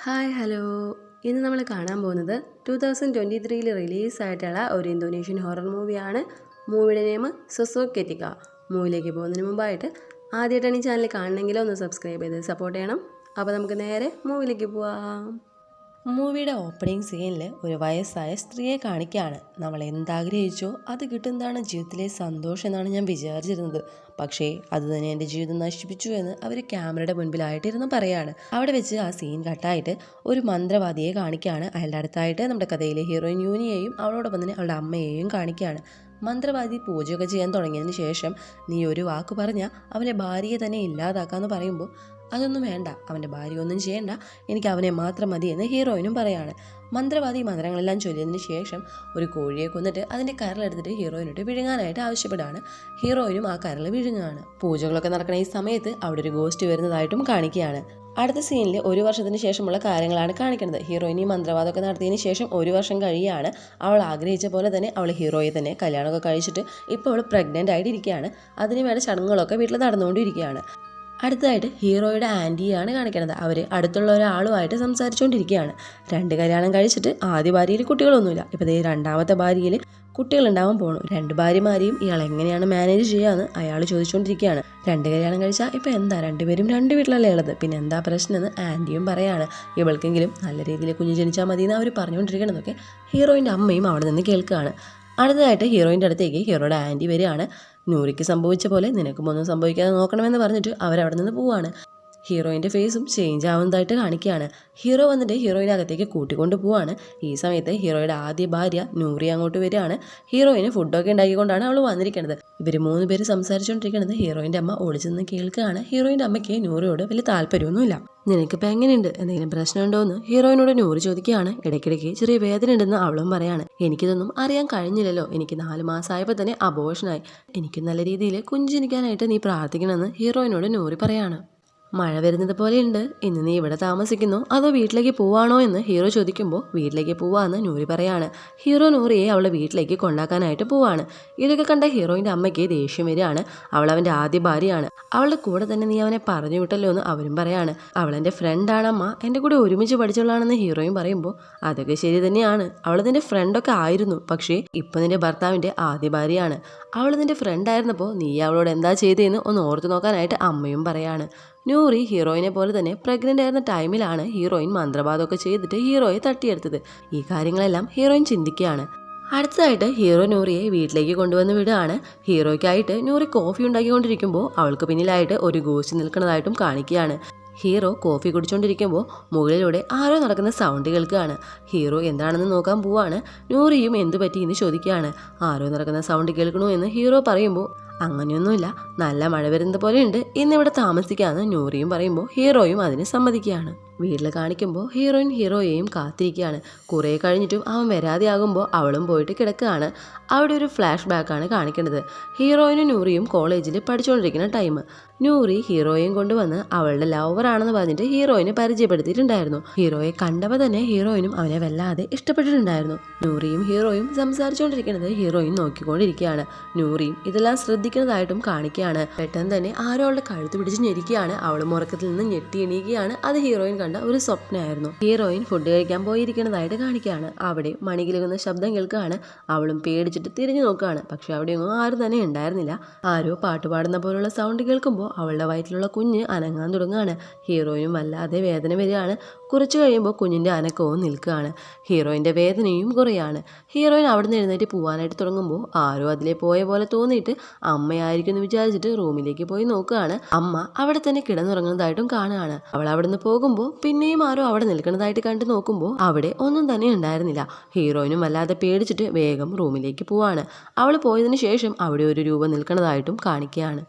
Hi hello. ഇന്ന് നമ്മൾ കാണാൻ പോകുന്നത് 2023 റിലീസായിട്ടുള്ള ഒരു ഇന്തോനേഷ്യൻ ഹൊറർ മൂവിയാണ്. മൂവിയുടെ നെയിം സൊസോക്കെറ്റിക്ക. മൂവിയിലേക്ക് പോകുന്നതിന് മുമ്പായിട്ട് ആദ്യമായിട്ടാണ് ഈ ചാനൽ കാണണമെങ്കിലോ ഒന്ന് സബ്സ്ക്രൈബ് ചെയ്ത് സപ്പോർട്ട് ചെയ്യണം. അപ്പോൾ നമുക്ക് നേരെ മൂവിയിലേക്ക് പോവാം. മൂവിയുടെ ഓപ്പണിംഗ് സീനിൽ ഒരു വയസ്സായ സ്ത്രീയെ കാണിക്കുകയാണ്. നമ്മൾ എന്താഗ്രഹിച്ചോ അത് കിട്ടുന്നതാണ് ജീവിതത്തിലെ സന്തോഷം എന്നാണ് ഞാൻ വിചാരിച്ചിരുന്നത്. പക്ഷേ അത് തന്നെ എൻ്റെ ജീവിതം നശിപ്പിച്ചു എന്ന് അവർ ക്യാമറയുടെ മുൻപിലായിട്ടിരുന്ന് പറയാണ്. അവിടെ വെച്ച് ആ സീൻ കട്ടായിട്ട് ഒരു മന്ത്രവാദിയെ കാണിക്കുകയാണ്. അയാളുടെ അടുത്തായിട്ട് നമ്മുടെ കഥയിലെ ഹീറോയിൻ യൂനിയെയും അവളോടൊപ്പം തന്നെ അവളുടെ അമ്മയെയും കാണിക്കുകയാണ്. മന്ത്രവാദി പൂജയൊക്കെ ചെയ്യാൻ തുടങ്ങിയതിന് ശേഷം നീ ഒരു വാക്ക് പറഞ്ഞാൽ അവൻ്റെ ഭാര്യയെ തന്നെ ഇല്ലാതാക്കാമെന്ന് പറയുമ്പോൾ അതൊന്നും വേണ്ട, അവൻ്റെ ഭാര്യ ഒന്നും ചെയ്യണ്ട, എനിക്ക് അവനെ മാത്രം മതി എന്ന് ഹീറോയിനും പറയാണ്. മന്ത്രവാദി മന്ത്രങ്ങളെല്ലാം ചൊല്ലിയതിന് ശേഷം ഒരു കോഴിയെ കൊന്നിട്ട് അതിൻ്റെ കരളെടുത്തിട്ട് ഹീറോയിനോട്ട് വിഴുങ്ങാനായിട്ട് ആവശ്യപ്പെടുകയാണ്. ഹീറോയിനും ആ കരൾ വിഴുങ്ങുകയാണ്. പൂജകളൊക്കെ നടക്കുന്ന ഈ സമയത്ത് അവിടെ ഒരു ഗോസ്റ്റ് വരുന്നതായിട്ടും കാണിക്കുകയാണ്. അടുത്ത സീനിൽ ഒരു വർഷത്തിന് ശേഷമുള്ള കാര്യങ്ങളാണ് കാണിക്കുന്നത്. ഹീറോയിൻ ഈ മന്ത്രവാദമൊക്കെ നടത്തിയതിന് ശേഷം ഒരു വർഷം കഴിയാണ്. അവൾ ആഗ്രഹിച്ച പോലെ തന്നെ അവൾ ഹീറോയെ തന്നെ കല്യാണമൊക്കെ കഴിച്ചിട്ട് ഇപ്പോൾ അവൾ പ്രഗ്നൻ്റ് ആയിട്ട് ഇരിക്കുകയാണ്. അതിന് വേണ്ട ചടങ്ങുകളൊക്കെ വീട്ടിൽ നടന്നുകൊണ്ടിരിക്കുകയാണ്. അടുത്തതായിട്ട് ഹീറോയുടെ ആൻറ്റിയാണ് കാണിക്കുന്നത്. അവർ അടുത്തുള്ള ഒരാളുമായിട്ട് സംസാരിച്ചുകൊണ്ടിരിക്കുകയാണ്. രണ്ട് കല്യാണം കഴിച്ചിട്ട് ആദ്യ ഭാര്യയിൽ കുട്ടികളൊന്നുമില്ല. ഇപ്പോൾ രണ്ടാമത്തെ ഭാര്യയിൽ കുട്ടികളുണ്ടാവാൻ പോകണം. രണ്ട് ഭാര്യമാരെയും ഇയാൾ എങ്ങനെയാണ് മാനേജ് ചെയ്യാമെന്ന് അയാൾ ചോദിച്ചുകൊണ്ടിരിക്കുകയാണ്. രണ്ട് കല്യാണം കഴിച്ചാൽ ഇപ്പോൾ എന്താ, രണ്ടുപേരും രണ്ട് വീട്ടിലല്ലേ ഉള്ളത്, പിന്നെ എന്താ പ്രശ്നമെന്ന് ആൻറ്റിയും പറയാണ്. ഇവൾക്കെങ്കിലും നല്ല രീതിയിൽ കുഞ്ഞ് ജനിച്ചാൽ മതി എന്ന് അവർ പറഞ്ഞുകൊണ്ടിരിക്കണമെന്നൊക്കെ ഹീറോയിൻ്റെ അമ്മയും അവിടെ നിന്ന് കേൾക്കുകയാണ്. അടുത്തതായിട്ട് ഹീറോയിൻ്റെ അടുത്തേക്ക് ഹീറോയുടെ ആൻറ്റി വരികയാണ്. നൂറിക്ക് സംഭവിച്ച പോലെ നിനക്കും ഒന്നും സംഭവിക്കാതെ നോക്കണമെന്ന് പറഞ്ഞിട്ട് അവരവിടെ നിന്ന് പോവാണ്. ഹീറോയിൻ്റെ ഫേസും ചേഞ്ച് ആവുന്നതായിട്ട് കാണിക്കുകയാണ്. ഹീറോ വന്നിട്ട് ഹീറോയിനെ അകത്തേക്ക് കൂട്ടിക്കൊണ്ട് പോവാണ്. ഈ സമയത്ത് ഹീറോയുടെ ആദ്യ ഭാര്യ നൂറി അങ്ങോട്ട് വരികയാണ്. ഹീറോയിന് ഫുഡൊക്കെ ഉണ്ടാക്കിക്കൊണ്ടാണ് അവൾ വന്നിരിക്കുന്നത്. ഇവർ മൂന്ന് പേര് സംസാരിച്ചുകൊണ്ടിരിക്കുന്നത് ഹീറോയിൻ്റെ അമ്മ ഒളിച്ചു നിന്ന് കേൾക്കുകയാണ്. ഹീറോയിൻ്റെ അമ്മയ്ക്ക് നൂറിയോട് വലിയ താല്പര്യമൊന്നുമില്ല. നിനക്കിപ്പോൾ എങ്ങനെയുണ്ട്, എന്തെങ്കിലും പ്രശ്നമുണ്ടോ എന്ന് ഹീറോയിനോട് നൂറി ചോദിക്കുകയാണ്. ഇടയ്ക്കിടയ്ക്ക് ചെറിയ വേദന ഉണ്ടെന്ന് അവളും പറയാണ്. എനിക്കിതൊന്നും അറിയാൻ കഴിഞ്ഞില്ലല്ലോ, എനിക്ക് 4 മാസമായപ്പോൾ തന്നെ അബോർഷനായി, എനിക്ക് നല്ല രീതിയിൽ കുഞ്ഞ് ജനിക്കാനായിട്ട് നീ പ്രാർത്ഥിക്കണമെന്ന് ഹീറോയിനോട് നൂറി പറയാണ്. മഴ വരുന്നത് പോലെയുണ്ട്, ഇന്ന് നീ ഇവിടെ താമസിക്കുന്നോ അതോ വീട്ടിലേക്ക് പോവാണോ എന്ന് ഹീറോ ചോദിക്കുമ്പോൾ വീട്ടിലേക്ക് പോവാന്ന് നൂറി പറയാണ്. ഹീറോ നൂറിയെ അവളെ വീട്ടിലേക്ക് കൊണ്ടാക്കാനായിട്ട് പോവാണ്. ഇതൊക്കെ കണ്ട ഹീറോയിൻ്റെ അമ്മയ്ക്ക് ദേഷ്യം വരികയാണ്. അവൾ അവൻ്റെ ആദ്യ ഭാര്യയാണ്, അവളുടെ കൂടെ തന്നെ നീ അവനെ പറഞ്ഞു വിട്ടല്ലോ എന്ന് അവരും പറയാണ്. അവളെൻ്റെ ഫ്രണ്ടാണമ്മ, എൻ്റെ കൂടെ ഒരുമിച്ച് പഠിച്ചുള്ളതാണെന്ന് ഹീറോയും പറയുമ്പോൾ അതൊക്കെ ശരി തന്നെയാണ്, അവൾ നിൻ്റെ ഫ്രണ്ടൊക്കെ ആയിരുന്നു, പക്ഷേ ഇപ്പം നിൻ്റെ ഭർത്താവിൻ്റെ ആദ്യ ഭാര്യയാണ്. അവൾ നിൻ്റെ ഫ്രണ്ടായിരുന്നപ്പോൾ നീ അവളോട് എന്താ ചെയ്തതെന്ന് ഒന്ന് ഓർത്തു നോക്കാനായിട്ട് അമ്മയും പറയാണ്. നൂറി ഹീറോയിനെ പോലെ തന്നെ പ്രഗ്നൻ്റ് ആയിരുന്ന ടൈമിലാണ് ഹീറോയിൻ മന്ത്രവാദമൊക്കെ ചെയ്തിട്ട് ഹീറോയെ തട്ടിയെടുത്തത്. ഈ കാര്യങ്ങളെല്ലാം ഹീറോയിൻ ചിന്തിക്കുകയാണ്. അടുത്തതായിട്ട് ഹീറോ നൂറിയെ വീട്ടിലേക്ക് കൊണ്ടുവന്ന് വിടുകയാണ്. ഹീറോയ്ക്കായിട്ട് നൂറി കോഫി ഉണ്ടാക്കിക്കൊണ്ടിരിക്കുമ്പോൾ അവൾക്ക് പിന്നിലായിട്ട് ഒരു ഗോസ്റ്റ് നിൽക്കുന്നതായിട്ടും കാണിക്കുകയാണ്. ഹീറോ കോഫി കുടിച്ചുകൊണ്ടിരിക്കുമ്പോൾ മുകളിലൂടെ ആരോ നടക്കുന്ന സൗണ്ട് കേൾക്കുകയാണ്. ഹീറോ എന്താണെന്ന് നോക്കാൻ പോവാണ്. നൂറിയും എന്ത് പറ്റി എന്ന് ചോദിക്കുകയാണ്. ആരോ നടക്കുന്ന സൗണ്ട് കേൾക്കണോ എന്ന് ഹീറോ പറയുമ്പോൾ അങ്ങനെയൊന്നുമില്ല, നല്ല മഴ വരുന്നത് പോലെയുണ്ട്, ഇന്നിവിടെ താമസിക്കാമെന്ന് നൂറിയും പറയുമ്പോൾ ഹീറോയും അതിന് സമ്മതിക്കുകയാണ്. വീട്ടിൽ കാണിക്കുമ്പോൾ ഹീറോയിൻ ഹീറോയെയും കാത്തിരിക്കുകയാണ്. കുറേ കഴിഞ്ഞിട്ടും അവൻ വരാതെ ആകുമ്പോൾ അവളും പോയിട്ട് കിടക്കുകയാണ്. അവിടെ ഒരു ഫ്ലാഷ് ബാക്കാണ് കാണിക്കുന്നത്. ഹീറോയിനും നൂറിയും കോളേജിൽ പഠിച്ചുകൊണ്ടിരിക്കുന്ന ടൈം. നൂറി ഹീറോയും കൊണ്ടുവന്ന് അവളുടെ ലവറാണെന്ന് പറഞ്ഞിട്ട് ഹീറോയിനെ പരിചയപ്പെടുത്തിയിട്ടുണ്ടായിരുന്നു. ഹീറോയെ കണ്ടപ്പോൾ തന്നെ ഹീറോയിനും അവനെ വല്ലാതെ ഇഷ്ടപ്പെട്ടിട്ടുണ്ടായിരുന്നു. നൂറിയും ഹീറോയും സംസാരിച്ചുകൊണ്ടിരിക്കുന്നത് ഹീറോയിൻ നോക്കിക്കൊണ്ടിരിക്കുകയാണ്. നൂറിയും ഇതെല്ലാം ശ്രദ്ധിക്കുന്നതായിട്ടും കാണിക്കുകയാണ്. പെട്ടെന്ന് തന്നെ ആരോ അവളുടെ കഴുത്ത് പിടിച്ച് ഞെരിക്കുകയാണ്. അവളും ഉറക്കത്തിൽ നിന്ന് ഞെട്ടി എണീക്കുകയാണ്. അത് ഹീറോയിൻ കണ്ട ഒരു സ്വപ്നമായിരുന്നു. ഹീറോയിൻ ഫുഡ് കഴിക്കാൻ പോയിരിക്കുന്നതായിട്ട് കാണിക്കുകയാണ്. അവിടെ മണികിലുകുന്ന ശബ്ദം കേൾക്കുകയാണ്. അവളും പേടിച്ചിട്ട് തിരിഞ്ഞു നോക്കുകയാണ്. പക്ഷെ അവിടെയൊന്നും ആരും തന്നെ ഉണ്ടായിരുന്നില്ല. ആരോ പാട്ടുപാടുന്ന പോലുള്ള സൗണ്ട് കേൾക്കുമ്പോൾ അവളുടെ വയറ്റിലുള്ള കുഞ്ഞ് അനങ്ങാൻ തുടങ്ങുകയാണ്. ഹീറോയിനും വല്ലാതെ വേദന വരികയാണ്. കുറച്ച് കഴിയുമ്പോൾ കുഞ്ഞിൻ്റെ അനക്കവും നിൽക്കുകയാണ്. ഹീറോയിൻ്റെ വേദനയും കുറയാണ്. ഹീറോയിൻ അവിടെ നിന്ന് എഴുന്നേറ്റ് പോകാനായിട്ട് തുടങ്ങുമ്പോൾ ആരോ അതിലെ പോയ പോലെ തോന്നിയിട്ട് അമ്മയായിരിക്കും എന്ന് വിചാരിച്ചിട്ട് റൂമിലേക്ക് പോയി നോക്കുകയാണ്. അമ്മ അവിടെ തന്നെ കിടന്നുറങ്ങുന്നതായിട്ടും കാണുകയാണ്. അവൾ അവിടെ നിന്ന് പോകുമ്പോൾ പിന്നെയും ആരോ അവിടെ നിൽക്കുന്നതായിട്ട് കണ്ടു നോക്കുമ്പോൾ അവിടെ ഒന്നും തന്നെ ഉണ്ടായിരുന്നില്ല. ഹീറോയിനും വല്ലാതെ പേടിച്ചിട്ട് വേഗം റൂമിലേക്ക് പോവാണ്. അവൾ പോയതിനു ശേഷം അവിടെ ഒരു രൂപം നിൽക്കുന്നതായിട്ടും കാണിക്കുകയാണ്.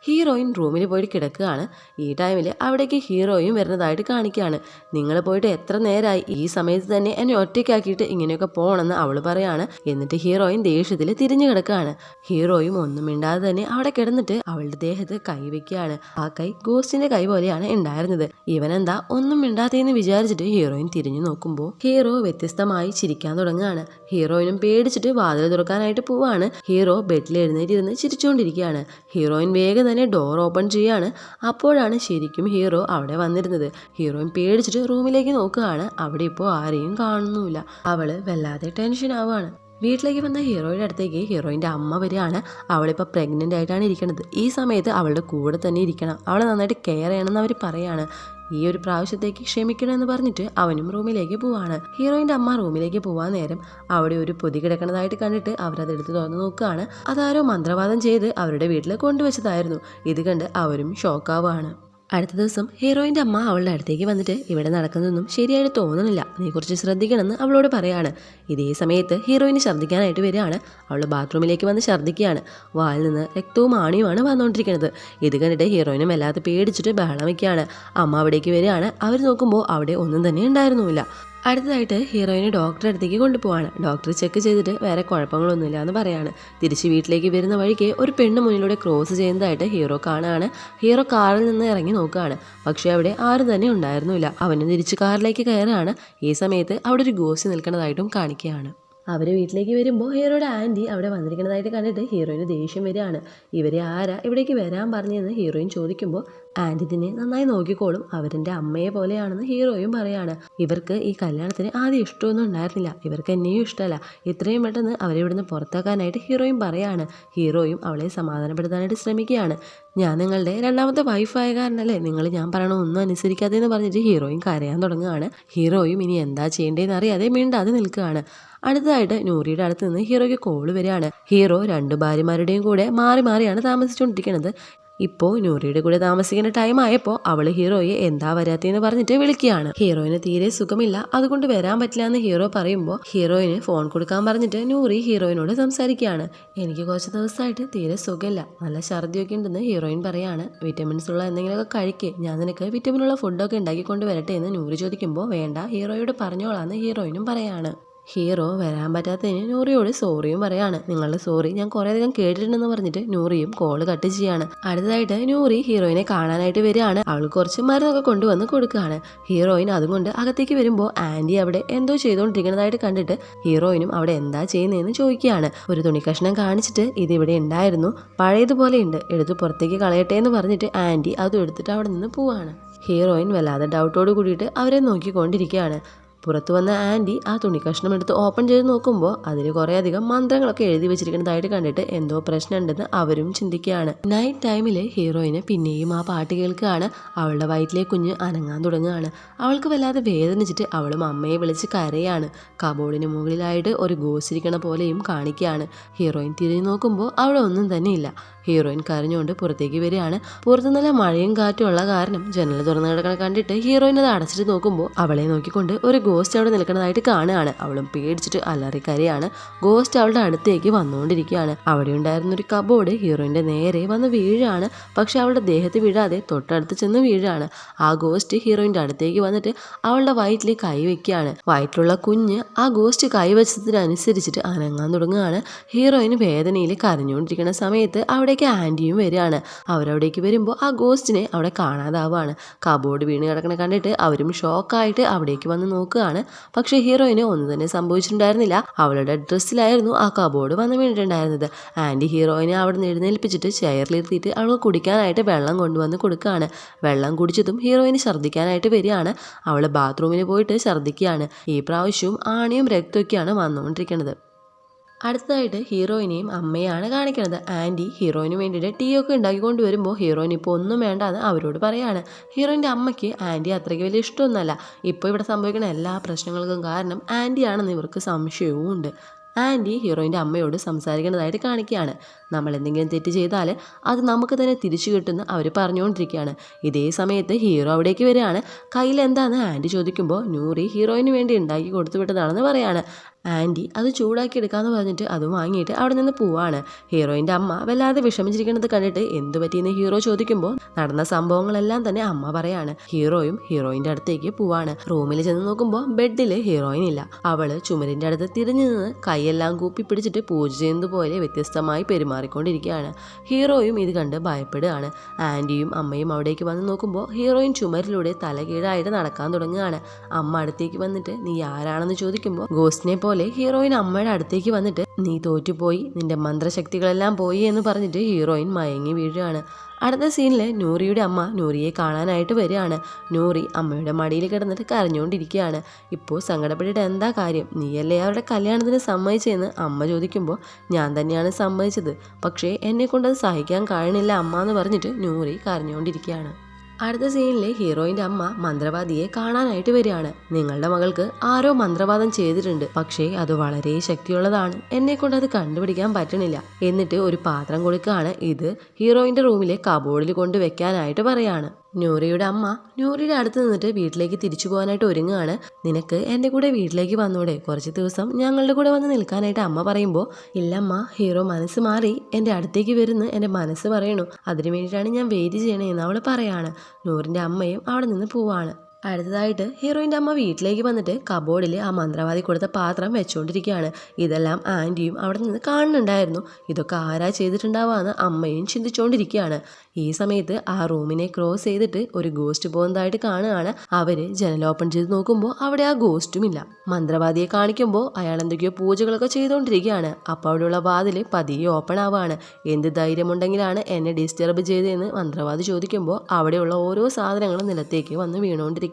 ഹീറോയിൻ റൂമിൽ പോയിട്ട് കിടക്കുകയാണ്. ഈ ടൈമിൽ അവിടേക്ക് ഹീറോയും വരുന്നതായിട്ട് കാണിക്കുകയാണ്. നിങ്ങൾ പോയിട്ട് എത്ര നേരമായി, ഈ സമയത്ത് തന്നെ എന്നെ ഒറ്റയ്ക്കാക്കിയിട്ട് ഇങ്ങനെയൊക്കെ പോകണമെന്ന് അവൾ പറയാണ്. എന്നിട്ട് ഹീറോയിൻ ദേഷ്യത്തിൽ തിരിഞ്ഞു കിടക്കുകയാണ്. ഹീറോയും ഒന്നും മിണ്ടാതെ തന്നെ അവിടെ കിടന്നിട്ട് അവളുടെ ദേഹത്ത് കൈ വെക്കുകയാണ്. ആ കൈ ഗോസ്റ്റിന്റെ കൈ പോലെയാണ് ഉണ്ടായിരുന്നത്. ഇവനെന്താ ഒന്നും മിണ്ടാതെന്ന് വിചാരിച്ചിട്ട് ഹീറോയിൻ തിരിഞ്ഞു നോക്കുമ്പോൾ ഹീറോ വ്യത്യസ്തമായി ചിരിക്കാൻ തുടങ്ങുകയാണ്. ഹീറോയിനും പേടിച്ചിട്ട് വാതിൽ തുറക്കാനായിട്ട് പോവാണ്. ഹീറോ ബെഡിൽ എഴുന്നേറ്റിരുന്ന് ചിരിച്ചുകൊണ്ടിരിക്കുകയാണ്. ഹീറോയിൻ വേഗം തന്നെ ഡോർ ഓപ്പൺ ചെയ്യാണ്. അപ്പോഴാണ് ശരിക്കും ഹീറോ അവിടെ വന്നിരുന്നത്. ഹീറോയിൻ പേടിച്ചിട്ട് റൂമിലേക്ക് നോക്കുകയാണ്. അവിടെ ഇപ്പോൾ ആരെയും കാണുന്നുമില്ല. അവൾ വല്ലാതെ ടെൻഷൻ ആവുകയാണ്. വീട്ടിലേക്ക് വന്ന ഹീറോയുടെ അടുത്തേക്ക് ഹീറോയിൻ്റെ അമ്മ വരികയാണ്. അവളിപ്പോൾ പ്രഗ്നൻ്റ് ആയിട്ടാണ് ഇരിക്കുന്നത്. ഈ സമയത്ത് അവളുടെ കൂടെ തന്നെ ഇരിക്കണം, അവളെ നന്നായിട്ട് കെയർ ചെയ്യണമെന്ന് അവർ പറയാണ്. ഈ ഒരു പ്രാവശ്യത്തേക്ക് ക്ഷമിക്കണമെന്ന് പറഞ്ഞിട്ട് അവനും റൂമിലേക്ക് പോവാണ്. ഹീറോയിൻ്റെ അമ്മ റൂമിലേക്ക് പോവാൻ നേരം അവിടെ ഒരു പൊതി കിടക്കുന്നതായിട്ട് കണ്ടിട്ട് അവരതെടുത്ത് തുറന്ന് നോക്കുകയാണ്. അതാരോ മന്ത്രവാദം ചെയ്ത് അവരുടെ വീട്ടിൽ കൊണ്ടുവച്ചതായിരുന്നു. ഇത് കണ്ട് അവരും ഷോക്കാവുകയാണ്. അടുത്ത ദിവസം ഹീറോയിൻ്റെ അമ്മ അവളുടെ അടുത്തേക്ക് വന്നിട്ട് ഇവിടെ നടക്കുന്നതൊന്നും ശരിയായിട്ട് തോന്നുന്നില്ല, നീ കുറച്ച് ശ്രദ്ധിക്കണമെന്ന് അവളോട് പറയാണ്. ഇതേ സമയത്ത് ഹീറോയിന് ഛർദ്ദിക്കാനായിട്ട് വരികയാണ്. അവൾ ബാത്റൂമിലേക്ക് വന്ന് ഛർദ്ദിക്കുകയാണ്. വായിൽ നിന്ന് രക്തവും ആണിയുമാണ് വന്നുകൊണ്ടിരിക്കുന്നത്. ഇത് കണ്ടിട്ട് ഹീറോയിനും വല്ലാതെ പേടിച്ചിട്ട് ബഹളം വയ്ക്കുകയാണ്. അമ്മ അവിടേക്ക് വരികയാണ്. അവർ നോക്കുമ്പോൾ അവിടെ ഒന്നും തന്നെ ഉണ്ടായിരുന്നില്ല. അടുത്തതായിട്ട് ഹീറോയിനെ ഡോക്ടറെ അടുത്തേക്ക് കൊണ്ടുപോവാണ്. ഡോക്ടർ ചെക്ക് ചെയ്തിട്ട് വേറെ കുഴപ്പങ്ങളൊന്നുമില്ല എന്ന് പറയാണ്. തിരിച്ച് വീട്ടിലേക്ക് വരുന്ന വഴിക്ക് ഒരു പെണ്ണ് മുന്നിലൂടെ ക്രോസ് ചെയ്യുന്നതായിട്ട് ഹീറോ കാണുകയാണ്. ഹീറോ കാറിൽ നിന്ന് ഇറങ്ങി നോക്കുകയാണ്. പക്ഷേ അവിടെ ആരും തന്നെ ഉണ്ടായിരുന്നില്ല. അവന് തിരിച്ച് കാറിലേക്ക് കയറുകയാണ്. ഈ സമയത്ത് അവിടെ ഒരു ഗോസ്റ്റ് നിൽക്കുന്നതായിട്ടും കാണിക്കുകയാണ്. അവർ വീട്ടിലേക്ക് വരുമ്പോൾ ഹീറോയുടെ ആൻറ്റി അവിടെ വന്നിരിക്കുന്നതായിട്ട് കണ്ടിട്ട് ഹീറോയിന് ദേഷ്യം വരികയാണ്. ഇവരെ ആരാ ഇവിടേക്ക് വരാൻ പറഞ്ഞതെന്ന് ഹീറോയിൻ ചോദിക്കുമ്പോൾ ആൻറ്റി ഇതിനെ നന്നായി നോക്കിക്കോളും, അവരെൻ്റെ അമ്മയെ പോലെയാണെന്ന് ഹീറോയും പറയാണ്. ഇവർക്ക് ഈ കല്യാണത്തിന് ആദ്യം ഇഷ്ടമൊന്നും ഉണ്ടായിരുന്നില്ല, ഇവർക്ക് എന്നെയും ഇഷ്ടമല്ല. ഇത്രയും പെട്ടെന്ന് അവരെ ഇവിടുന്ന് പുറത്താക്കാനായിട്ട് ഹീറോയും പറയാണ്. ഹീറോയും അവളെ സമാധാനപ്പെടുത്താനായിട്ട് ശ്രമിക്കുകയാണ്. ഞാൻ നിങ്ങളുടെ രണ്ടാമത്തെ വൈഫായ കാരണല്ലേ നിങ്ങൾ ഞാൻ പറയണ ഒന്നും അനുസരിക്കാതെന്ന് പറഞ്ഞിട്ട് ഹീറോയും കരയാൻ തുടങ്ങുകയാണ്. ഹീറോയും ഇനി എന്താ ചെയ്യേണ്ടതെന്ന് അറിയാതെ മിണ്ടാതെ നിൽക്കുകയാണ്. അടുത്തതായിട്ട് നൂറിയുടെ അടുത്ത് നിന്ന് ഹീറോയ്ക്ക് കോള് വരികയാണ്. ഹീറോ 2 ഭാര്യമാരുടെയും കൂടെ മാറി മാറിയാണ് താമസിച്ചുകൊണ്ടിരിക്കുന്നത്. ഇപ്പോൾ നൂറിയുടെ കൂടെ താമസിക്കുന്ന ടൈം ആയപ്പോൾ അവൾ ഹീറോയെ എന്താ വരാത്തേന്ന് പറഞ്ഞിട്ട് വിളിക്കുകയാണ്. ഹീറോയിന് തീരെ സുഖമില്ല, അതുകൊണ്ട് വരാൻ പറ്റില്ല എന്ന് ഹീറോ പറയുമ്പോൾ ഹീറോയിന് ഫോൺ കൊടുക്കാൻ പറഞ്ഞിട്ട് നൂറി ഹീറോയിനോട് സംസാരിക്കുകയാണ്. എനിക്ക് കുറച്ച് ദിവസമായിട്ട് തീരെ സുഖമില്ല, നല്ല ഛർദിയൊക്കെ ഉണ്ടെന്ന് ഹീറോയിൻ പറയാണ്. വിറ്റമിൻസ് ഉള്ള എന്തെങ്കിലുമൊക്കെ കഴിക്കേ, ഞാൻ നിനക്ക് വിറ്റമിനുള്ള ഫുഡൊക്കെ ഉണ്ടാക്കിക്കൊണ്ട് വരട്ടെ എന്ന് നൂറി ചോദിക്കുമ്പോൾ വേണ്ട, ഹീറോയോട് പറഞ്ഞോളാന്ന് ഹീറോയിനും പറയാണ്. ഹീറോ വരാൻ പറ്റാത്തതിന് നൂറിയോട് സോറിയും പറയാണ്. നിങ്ങളുടെ സോറി ഞാൻ കുറേ അധികം കേട്ടിട്ടുണ്ടെന്ന് പറഞ്ഞിട്ട് നൂറിയും കോള് കട്ട് ചെയ്യാണ്. അടുത്തതായിട്ട് നൂറി ഹീറോയിനെ കാണാനായിട്ട് വരികയാണ്. അവൾ കുറച്ച് മരുന്നൊക്കെ കൊണ്ടുവന്ന് കൊടുക്കുകയാണ്. ഹീറോയിൻ അതുകൊണ്ട് അകത്തേക്ക് വരുമ്പോൾ ആൻറ്റി അവിടെ എന്തോ ചെയ്തുകൊണ്ടിരിക്കുന്നതായിട്ട് കണ്ടിട്ട് ഹീറോയിനും അവിടെ എന്താ ചെയ്യുന്നതെന്ന് ചോദിക്കുകയാണ്. ഒരു തുണി കഷ്ണം കാണിച്ചിട്ട് ഇതിവിടെ ഉണ്ടായിരുന്നു, പഴയതുപോലെ ഉണ്ട്, എടുത്ത് പുറത്തേക്ക് കളയട്ടെ എന്ന് പറഞ്ഞിട്ട് ആൻറ്റി അതും എടുത്തിട്ട് അവിടെ നിന്ന് പോവാണ്. ഹീറോയിൻ വല്ലാതെ ഡൗട്ടോട് കൂടിയിട്ട് അവരെ നോക്കിക്കൊണ്ടിരിക്കുകയാണ്. പുറത്തു വന്ന ആൻറ്റി ആ തുണി കഷ്ണം എടുത്ത് ഓപ്പൺ ചെയ്ത് നോക്കുമ്പോൾ അതിൽ കുറേ അധികം മന്ത്രങ്ങളൊക്കെ എഴുതി വെച്ചിരിക്കുന്നതായിട്ട് കണ്ടിട്ട് എന്തോ പ്രശ്നമുണ്ടെന്ന് അവരും ചിന്തിക്കുകയാണ്. നൈറ്റ് ടൈമിൽ ഹീറോയിന് പിന്നെയും ആ പാട്ട് കേൾക്കുകയാണ്. അവളുടെ വയറ്റിലെ കുഞ്ഞ് അനങ്ങാൻ തുടങ്ങുകയാണ്. അവൾക്ക് വല്ലാതെ വേദനിച്ചിട്ട് അവളും അമ്മയെ വിളിച്ച് കരയാണ്. കബോർഡിന് മുകളിലായിട്ട് ഒരു ഗോസ്റ്റ് ഇരിക്കണ പോലെയും കാണിക്കുകയാണ്. ഹീറോയിൻ തിരിഞ്ഞു നോക്കുമ്പോൾ അവിടെ ഒന്നും തന്നെ ഇല്ല. ഹീറോയിൻ കരഞ്ഞുകൊണ്ട് പുറത്തേക്ക് വരികയാണ്. പുറത്ത് നല്ല മഴയും കാറ്റും ഉള്ള കാരണം ജനൽ തുറന്നു കിടക്കണ കണ്ടിട്ട് ഹീറോയിൻ അത് അടച്ചിട്ട് നോക്കുമ്പോൾ അവളെ നോക്കിക്കൊണ്ട് ഒരു ഗോസ്റ്റ് അവിടെ നിൽക്കുന്നതായിട്ട് കാണുകയാണ്. അവളും പേടിച്ചിട്ട് അലറി കരയാണ്. ഗോസ്റ്റ് അവളുടെ അടുത്തേക്ക് വന്നുകൊണ്ടിരിക്കുകയാണ്. അവിടെ ഉണ്ടായിരുന്ന ഒരു കബോർഡ് ഹീറോയിൻ്റെ നേരെ വന്ന് വീഴാണ്. പക്ഷെ അവളുടെ ദേഹത്ത് വീഴാതെ തൊട്ടടുത്ത് ചെന്ന് വീഴാണ്. ആ ഗോസ്റ്റ് ഹീറോയിൻ്റെ അടുത്തേക്ക് വന്നിട്ട് അവളുടെ വയറ്റിൽ കൈവയ്ക്കുകയാണ്. വയറ്റിലുള്ള കുഞ്ഞ് ആ ഗോസ്റ്റ് കൈവച്ചതിനനുസരിച്ചിട്ട് അനങ്ങാൻ തുടങ്ങുകയാണ്. ഹീറോയിന് വേദനയിൽ കരഞ്ഞുകൊണ്ടിരിക്കുന്ന സമയത്ത് അവിടേക്ക് ആൻറ്റിയും വരികയാണ്. അവരവിടേക്ക് വരുമ്പോൾ ആ ഗോസ്റ്റിനെ അവിടെ കാണാതാവുകയാണ്. കബോർഡ് വീണ് കിടക്കണ കണ്ടിട്ട് അവരും ഷോക്കായിട്ട് അവിടേക്ക് വന്ന് നോക്കുകയാണ്. പക്ഷേ ഹീറോയിന് ഒന്നും തന്നെ സംഭവിച്ചിട്ടുണ്ടായിരുന്നില്ല. അവളുടെ ഡ്രസ്സിലായിരുന്നു ആ കബോർഡ് വന്ന് വീണിട്ടുണ്ടായിരുന്നത്. ആൻറ്റി ഹീറോയിനെ അവിടെ നിന്ന് എഴുന്നേൽപ്പിച്ചിട്ട് ചെയറിലിരുത്തിയിട്ട് അവൾക്ക് കുടിക്കാനായിട്ട് വെള്ളം കൊണ്ടുവന്ന് കൊടുക്കുകയാണ്. വെള്ളം കുടിച്ചതും ഹീറോയിന് ഛർദ്ദിക്കാനായിട്ട് വരികയാണ്. അവൾ ബാത്റൂമിൽ പോയിട്ട് ഛർദ്ദിക്കുകയാണ്. ഈ പ്രാവശ്യവും ആണിയും രക്തമൊക്കെയാണ് വന്നുകൊണ്ടിരിക്കുന്നത്. അടുത്തതായിട്ട് ഹീറോയിനെയും അമ്മയാണ് കാണിക്കുന്നത്. ആൻറ്റി ഹീറോയിന് വേണ്ടിയിട്ട് ടീ ഒക്കെ ഉണ്ടാക്കിക്കൊണ്ട് വരുമ്പോൾ ഹീറോയിൻ ഇപ്പോൾ ഒന്നും വേണ്ടാന്ന് അവരോട് പറയാണ്. ഹീറോയിൻ്റെ അമ്മയ്ക്ക് ആൻറ്റി അത്രയ്ക്ക് വലിയ ഇഷ്ടമൊന്നുമല്ല. ഇപ്പോൾ ഇവിടെ സംഭവിക്കുന്ന എല്ലാ പ്രശ്നങ്ങൾക്കും കാരണം ആൻറ്റിയാണെന്ന് ഇവർക്ക് സംശയവും ഉണ്ട്. ആൻറ്റി ഹീറോയിൻ്റെ അമ്മയോട് സംസാരിക്കുന്നതായിട്ട് കാണിക്കുകയാണ്. നമ്മൾ എന്തെങ്കിലും തെറ്റ് ചെയ്താൽ അത് നമുക്ക് തന്നെ തിരിച്ചു കിട്ടുമെന്ന് അവർ പറഞ്ഞുകൊണ്ടിരിക്കുകയാണ്. ഇതേ സമയത്ത് ഹീറോ അവിടേക്ക് വരികയാണ്. കയ്യിൽ എന്താണെന്ന് ആൻറ്റി ചോദിക്കുമ്പോൾ നൂറി ഹീറോയിന് വേണ്ടി ഉണ്ടാക്കി കൊടുത്തു വിട്ടതാണെന്ന് പറയാണ്. ആൻറ്റി അത് ചൂടാക്കി എടുക്കാമെന്ന് പറഞ്ഞിട്ട് അത് വാങ്ങിയിട്ട് അവിടെ നിന്ന് പോവാണ്. ഹീറോയിൻ്റെ അമ്മ വല്ലാതെ വിഷമിച്ചിരിക്കുന്നത് കണ്ടിട്ട് എന്തു പറ്റിയെന്ന് ഹീറോ ചോദിക്കുമ്പോൾ നടന്ന സംഭവങ്ങളെല്ലാം തന്നെ അമ്മ പറയാണ്. ഹീറോയും ഹീറോയിൻ്റെ അടുത്തേക്ക് പോവാണ്. റൂമിൽ ചെന്ന് നോക്കുമ്പോൾ ബെഡിൽ ഹീറോയിൻ ഇല്ല. അവൾ ചുമരിൻ്റെ അടുത്ത് തിരിഞ്ഞു നിന്ന് കൈയെല്ലാം കൂപ്പി പിടിച്ചിട്ട് പൂജ ചെയ്യുന്നത് പോലെ വ്യത്യസ്തമായി പെരുമാറിക്കൊണ്ടിരിക്കുകയാണ്. ഹീറോയും ഇത് കണ്ട് ഭയപ്പെടുകയാണ്. ആൻറ്റിയും അമ്മയും അവിടേക്ക് വന്ന് നോക്കുമ്പോൾ ഹീറോയിൻ ചുമരിലൂടെ തലകീഴായിട്ട് നടക്കാൻ തുടങ്ങുകയാണ്. അമ്മ അടുത്തേക്ക് വന്നിട്ട് നീ ആരാണെന്ന് ചോദിക്കുമ്പോൾ ഗോസ്റ്റിനെ പോലെ ഹീറോയിൻ അമ്മയുടെ അടുത്തേക്ക് വന്നിട്ട് നീ തോറ്റുപോയി, നിന്റെ മന്ത്രശക്തികളെല്ലാം പോയി എന്ന് പറഞ്ഞിട്ട് ഹീറോയിൻ മയങ്ങി വീഴുകയാണ്. അടുത്ത സീനിൽ നൂറിയുടെ അമ്മ നൂറിയെ കാണാനായിട്ട് വരികയാണ്. നൂറി അമ്മയുടെ മടിയിൽ കിടന്നിട്ട് കരഞ്ഞുകൊണ്ടിരിക്കുകയാണ്. ഇപ്പോൾ സങ്കടപ്പെട്ടിട്ട് എന്താ കാര്യം, നീയല്ലേ അവരുടെ കല്യാണത്തിന് സമ്മതിച്ചതെന്ന് അമ്മ ചോദിക്കുമ്പോൾ ഞാൻ തന്നെയാണ് സമ്മതിച്ചത്, പക്ഷേ എന്നെ കൊണ്ടത് സഹിക്കാൻ കഴിയണില്ല അമ്മ എന്ന് പറഞ്ഞിട്ട് നൂറി കരഞ്ഞുകൊണ്ടിരിക്കുകയാണ്. അടുത്ത സീനിലെ ഹീറോയിൻ്റെ അമ്മ മന്ത്രവാദിയെ കാണാനായിട്ട് വരികയാണ്. നിങ്ങളുടെ മകൾക്ക് ആരോ മന്ത്രവാദം ചെയ്തിട്ടുണ്ട്, പക്ഷേ അത് വളരെ ശക്തിയുള്ളതാണ്, എന്നെ കൊണ്ട് അത് കണ്ടുപിടിക്കാൻ പറ്റണില്ല. എന്നിട്ട് ഒരു പാത്രം കൊടുക്കുകയാണ്. ഇത് ഹീറോയിൻ്റെ റൂമിലെ കബോർഡിൽ കൊണ്ട് വെക്കാനായിട്ട് പറയാണ്. നൂറിയുടെ അമ്മ നൂറിയുടെ അടുത്ത് നിന്നിട്ട് വീട്ടിലേക്ക് തിരിച്ചു പോകാനായിട്ട് ഒരുങ്ങുകയാണ്. നിനക്ക് എൻ്റെ കൂടെ വീട്ടിലേക്ക് വന്നൂടെ, കുറച്ച് ദിവസം ഞങ്ങളുടെ കൂടെ വന്ന് നിൽക്കാനായിട്ട് അമ്മ പറയുമ്പോൾ ഇല്ലമ്മ, ഹീറോ മനസ്സ് മാറി എൻ്റെ അടുത്തേക്ക് വരുന്ന എൻ്റെ മനസ്സ് പറയണു, അതിനു വേണ്ടിയിട്ടാണ് ഞാൻ വെയിറ്റ് ചെയ്യണേന്ന് അവൾ പറയാണ്. നൂറിൻ്റെ അമ്മയും അവിടെ നിന്ന് പോവാണ്. അടുത്തതായിട്ട് ഹീറോയിൻ്റെ അമ്മ വീട്ടിലേക്ക് വന്നിട്ട് കബോർഡിൽ ആ മന്ത്രവാദി കൊടുത്ത പാത്രം വെച്ചുകൊണ്ടിരിക്കുകയാണ്. ഇതെല്ലാം ആൻറ്റിയും അവിടെ നിന്ന് കാണുന്നുണ്ടായിരുന്നു. ഇതൊക്കെ ആരാ ചെയ്തിട്ടുണ്ടാവാന്ന് അമ്മയും ചിന്തിച്ചുകൊണ്ടിരിക്കുകയാണ്. ഈ സമയത്ത് ആ റൂമിനെ ക്രോസ് ചെയ്തിട്ട് ഒരു ഗോസ്റ്റ് പോകുന്നതായിട്ട് കാണുകയാണ്. അവർ ജനൽ ഓപ്പൺ ചെയ്ത് നോക്കുമ്പോൾ അവിടെ ആ ഗോസ്റ്റും ഇല്ല. മന്ത്രവാദിയെ കാണിക്കുമ്പോൾ അയാൾ എന്തൊക്കെയോ പൂജകളൊക്കെ ചെയ്തുകൊണ്ടിരിക്കുകയാണ്. അപ്പോൾ അവിടെയുള്ള വാതിൽ പതിയെ ഓപ്പൺ ആവുകയാണ്. എന്ത് ധൈര്യമുണ്ടെങ്കിലാണ് എന്നെ ഡിസ്റ്റർബ് ചെയ്തതെന്ന് മന്ത്രവാദി ചോദിക്കുമ്പോൾ അവിടെയുള്ള ഓരോ സാധനങ്ങളും നിലത്തേക്ക് വന്ന് വീണുകൊണ്ടിരിക്കുകയാണ്.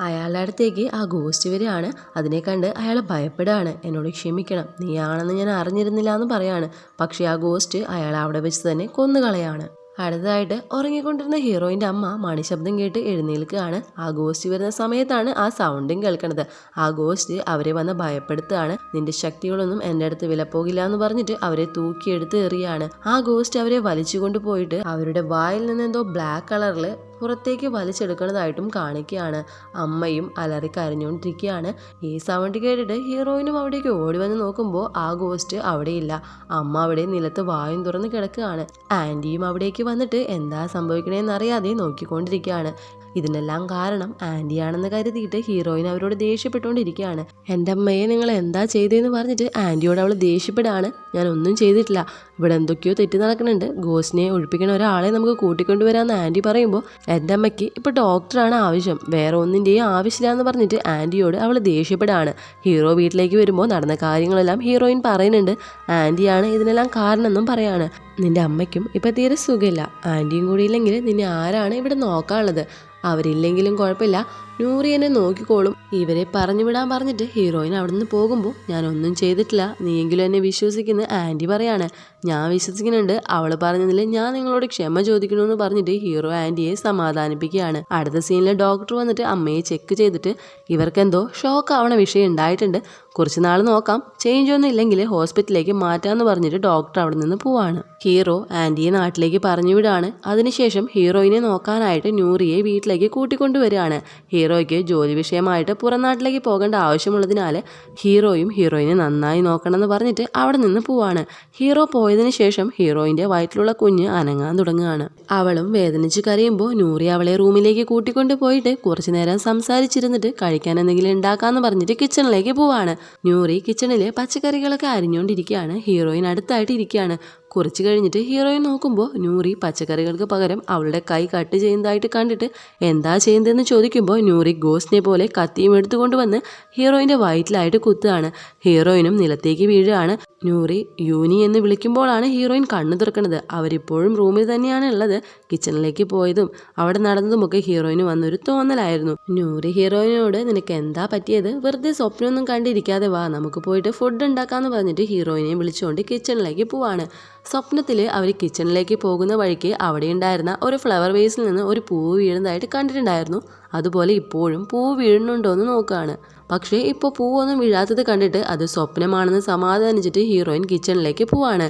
അയാളുടെ അടുത്തേക്ക് ആ ഗോസ്റ്റ് വരികയാണ്. അതിനെ കണ്ട് അയാൾ ഭയപ്പെടുകയാണ്. എന്നോട് ക്ഷമിക്കണം, നീയാണെന്ന് ഞാൻ അറിഞ്ഞിരുന്നില്ല എന്ന് പറയാണ്. പക്ഷേ ആ ഗോസ്റ്റ് അയാളെ അവിടെ വെച്ച് തന്നെ കൊന്നുകളയാണ്. അടുത്തതായിട്ട് ഉറങ്ങിക്കൊണ്ടിരുന്ന ഹീറോയിൻ്റെ അമ്മ മണിശബ്ദം കേട്ട് എഴുന്നേൽക്കുകയാണ്. ആ ഗോസ്റ്റ് വരുന്ന സമയത്താണ് ആ സൗണ്ടും കേൾക്കണത്. ആ ഗോസ്റ്റ് അവരെ വന്ന് ഭയപ്പെടുത്തുകയാണ്. നിന്റെ ശക്തികളൊന്നും എൻ്റെ അടുത്ത് വിലപ്പോകില്ല എന്ന് പറഞ്ഞിട്ട് അവരെ തൂക്കിയെടുത്ത് എറിയാണ്. ആ ഗോസ്റ്റ് അവരെ വലിച്ചു കൊണ്ടുപോയിട്ട് അവരുടെ വായിൽ നിന്ന് എന്തോ ബ്ലാക്ക് കളറിൽ പുറത്തേക്ക് വലിച്ചെടുക്കുന്നതായിട്ടും കാണിക്കുകയാണ്. അമ്മയും അലറി കരഞ്ഞുകൊണ്ടിരിക്കുകയാണ്. ഈ സൗണ്ട് കേട്ടിട്ട് ഹീറോയിനും അവിടേക്ക് ഓടി വന്ന് നോക്കുമ്പോൾ ആ ഗോസ്റ്റ് അവിടെയില്ല. അമ്മ അവിടെ നിലത്ത് വായും തുറന്ന് കിടക്കുകയാണ്. ആൻറ്റിയും അവിടേക്ക് വന്നിട്ട് എന്താ സംഭവിക്കണേന്ന് അറിയാതെ നോക്കിക്കൊണ്ടിരിക്കുകയാണ്. ഇതിനെല്ലാം കാരണം ആൻറ്റിയാണെന്ന് കരുതിയിട്ട് ഹീറോയിൻ അവരോട് ദേഷ്യപ്പെട്ടുകൊണ്ടിരിക്കുകയാണ്. എൻ്റെ അമ്മയെ നിങ്ങൾ എന്താ ചെയ്തതെന്ന് പറഞ്ഞിട്ട് ആൻറ്റിയോട് അവൾ ദേഷ്യപ്പെടുകയാണ്. ഞാൻ ഒന്നും ചെയ്തിട്ടില്ല, ഇവിടെ എന്തൊക്കെയോ തെറ്റി നടക്കുന്നുണ്ട്, ഗോസ്റ്റിനെ ഒഴിപ്പിക്കണ ഒരാളെ നമുക്ക് കൂട്ടിക്കൊണ്ടുവരാമെന്ന് ആൻറ്റി പറയുമ്പോൾ എൻ്റെ അമ്മയ്ക്ക് ഇപ്പോൾ ഡോക്ടറാണ് ആവശ്യം, വേറെ ഒന്നിൻ്റെയും ആവശ്യമില്ല എന്ന് പറഞ്ഞിട്ട് ആൻറ്റിയോട് അവൾ ദേഷ്യപ്പെടുകയാണ്. ഹീറോ വീട്ടിലേക്ക് വരുമ്പോൾ നടന്ന കാര്യങ്ങളെല്ലാം ഹീറോയിൻ പറയുന്നുണ്ട്. ആൻറ്റിയാണ് ഇതിനെല്ലാം കാരണമെന്നും പറയാണ്. നിൻ്റെ അമ്മയ്ക്കും ഇപ്പം തീരെ സുഖമില്ല, ആൻറ്റിയും കൂടി ഇല്ലെങ്കിൽ നിന്നെ ആരാണ് ഇവിടെ നോക്കാനുള്ളത്, അവരില്ലെങ്കിലും കുഴപ്പമില്ല, നൂറി എന്നെ നോക്കിക്കോളും. ഇവരെ പറഞ്ഞു വിടാൻ പറഞ്ഞിട്ട് ഹീറോയിൻ അവിടെ നിന്ന് പോകുമ്പോൾ ഞാനൊന്നും ചെയ്തിട്ടില്ല, നീയെങ്കിലും എന്നെ വിശ്വസിക്കുന്ന ആൻറ്റി പറയാണ്. ഞാൻ വിശ്വസിക്കുന്നുണ്ട്, അവൾ പറഞ്ഞതിൽ ഞാൻ നിങ്ങളോട് ക്ഷമ ചോദിക്കണമെന്ന് പറഞ്ഞിട്ട് ഹീറോ ആൻറ്റിയെ സമാധാനിപ്പിക്കുകയാണ്. അടുത്ത സീനിൽ ഡോക്ടർ വന്നിട്ട് അമ്മയെ ചെക്ക് ചെയ്തിട്ട് ഇവർക്കെന്തോ ഷോക്ക് ആവണ വിഷയം ഉണ്ടായിട്ടുണ്ട്, കുറച്ച് നാൾ നോക്കാം, ചേഞ്ച് ഒന്നും ഇല്ലെങ്കിൽ ഹോസ്പിറ്റലിലേക്ക് മാറ്റാമെന്ന് പറഞ്ഞിട്ട് ഡോക്ടർ അവിടെ നിന്ന് പോവാണ്. ഹീറോ ആൻറ്റിയെ നാട്ടിലേക്ക് പറഞ്ഞു വിടാണ്. അതിനുശേഷം ഹീറോയിനെ നോക്കാനായിട്ട് നൂറിയെ വീട്ടിലേക്ക് കൂട്ടിക്കൊണ്ടുവരികയാണ്. ഹീറോയ്ക്ക് ജോലി വിഷയമായിട്ട് പുറം നാട്ടിലേക്ക് പോകേണ്ട ആവശ്യമുള്ളതിനാൽ ഹീറോയും ഹീറോയിനെ നന്നായി നോക്കണമെന്ന് പറഞ്ഞിട്ട് അവിടെ നിന്ന് പോവാണ്. ഹീറോ പോയതിനു ശേഷം ഹീറോയിൻ്റെ വയറ്റിലുള്ള കുഞ്ഞ് അനങ്ങാൻ തുടങ്ങുകയാണ്. അവളും വേദനിച്ച് കരയുമ്പോൾ നൂറി അവളെ റൂമിലേക്ക് കൂട്ടിക്കൊണ്ടു പോയിട്ട് കുറച്ചു നേരം സംസാരിച്ചിരുന്നിട്ട് കഴിക്കാൻ എന്തെങ്കിലും ഉണ്ടാക്കാമെന്ന് പറഞ്ഞിട്ട് കിച്ചണിലേക്ക് പോവാണ്. നൂറി കിച്ചണിലെ പച്ചക്കറികളൊക്കെ അരിഞ്ഞുകൊണ്ടിരിക്കുകയാണ്. ഹീറോയിൻ അടുത്തായിട്ട് ഇരിക്കുകയാണ്. കുറച്ച് കഴിഞ്ഞിട്ട് ഹീറോയിൻ നോക്കുമ്പോൾ നൂറി പച്ചക്കറികൾക്ക് പകരം അവളുടെ കൈ കട്ട് ചെയ്യുന്നതായിട്ട് കണ്ടിട്ട് എന്താ ചെയ്യുന്നതെന്ന് ചോദിക്കുമ്പോൾ നൂറി ഗോസ്റ്റിനെ പോലെ കത്തിയും എടുത്തുകൊണ്ട് വന്ന് ഹീറോയിൻ്റെ വയറ്റിലായിട്ട് കുത്തുകയാണ്. ഹീറോയിനും നിലത്തേക്ക് വീഴുകയാണ്. നൂറി യൂനി എന്ന് വിളിക്കുമ്പോഴാണ് ഹീറോയിൻ കണ്ണു തുറക്കുന്നത്. അവരിപ്പോഴും റൂമിൽ തന്നെയാണ് ഉള്ളത്. കിച്ചണിലേക്ക് പോയതും അവിടെ നടന്നതുമൊക്കെ ഹീറോയിന് വന്നൊരു തോന്നലായിരുന്നു. നൂറി ഹീറോയിനോട് നിനക്ക് എന്താ പറ്റിയത്, വെറുതെ സ്വപ്നമൊന്നും കണ്ടിരിക്കാതെ വാ, നമുക്ക് പോയിട്ട് ഫുഡ് ഉണ്ടാക്കാമെന്ന് പറഞ്ഞിട്ട് ഹീറോയിനെ വിളിച്ചുകൊണ്ട് കിച്ചണിലേക്ക് പോവാണ്. സ്വപ്നത്തിൽ അവർ കിച്ചണിലേക്ക് പോകുന്ന വഴിക്ക് അവിടെ ഉണ്ടായിരുന്ന ഒരു ഫ്ലവർ വേസിൽ നിന്ന് ഒരു പൂവ് വീഴുന്നതായിട്ട് കണ്ടിട്ടുണ്ടായിരുന്നു. അതുപോലെ ഇപ്പോഴും പൂവ് വീഴുന്നുണ്ടോ എന്ന് നോക്കുകയാണ്. പക്ഷേ ഇപ്പോൾ പൂവൊന്നും വീഴാത്തത് കണ്ടിട്ട് അത് സ്വപ്നമാണെന്ന് സമാധാനിച്ചിട്ട് ഹീറോയിൻ കിച്ചണിലേക്ക് പോവാണ്.